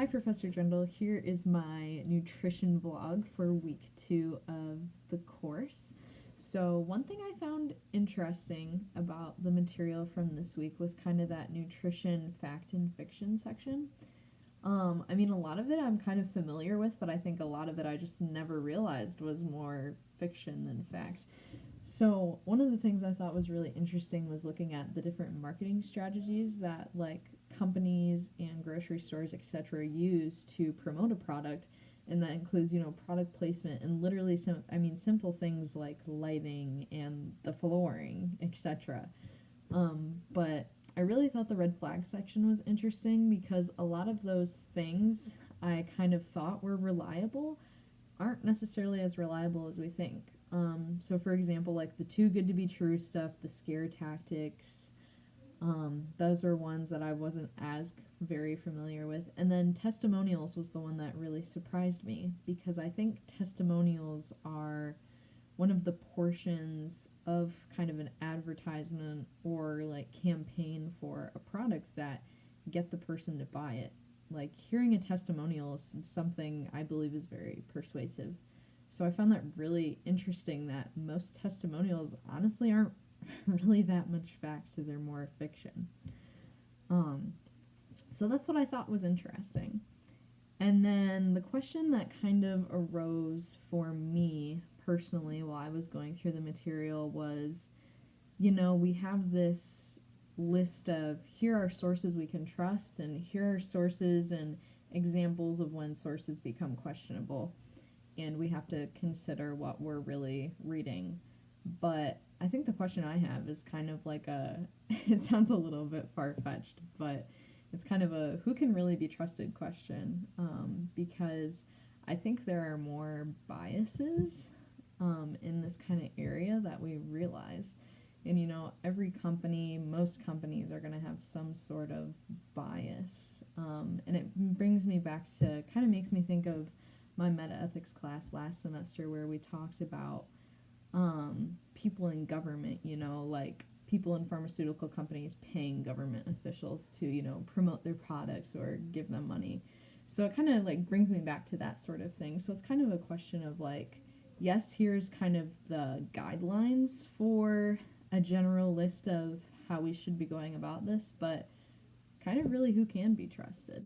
Hi, Professor Drendel. Here is my nutrition vlog for week 2 of the course. So, one thing I found interesting about the material from this week was kind of that nutrition fact and fiction section. A lot of it I'm kind of familiar with, but I think a lot of it I just never realized was more fiction than fact. So, one of the things I thought was really interesting was looking at the different marketing strategies that companies and grocery stores, etc., use to promote a product, and that includes, product placement and literally simple things like lighting and the flooring, etc. But I really thought the red flag section was interesting because a lot of those things I kind of thought were reliable aren't necessarily as reliable as we think. So, for example, like the too good to be true stuff, the scare tactics, those are ones that I wasn't as very familiar with. And then testimonials was the one that really surprised me because I think testimonials are one of the portions of kind of an advertisement or like campaign for a product that get the person to buy it. Like hearing a testimonial is something I believe is very persuasive. So I found that really interesting that most testimonials honestly aren't really that much fact, they're more fiction. Um, so that's what I thought was interesting. And then the question that kind of arose for me personally while I was going through the material was, we have this list of here are sources we can trust, and here are sources and examples of when sources become questionable. And we have to consider what we're really reading. But I think the question I have is kind of like it sounds a little bit far fetched, but it's kind of a who can really be trusted question, because I think there are more biases in this kind of area that we realize. And every company, most companies are going to have some sort of bias. And it brings me back to, kind of makes me think of my meta ethics class last semester where we talked about people in government, like people in pharmaceutical companies paying government officials to, promote their products or give them money. So it kind of like brings me back to that sort of thing. So it's kind of a question of like, yes, here's kind of the guidelines for a general list of how we should be going about this, but kind of really who can be trusted.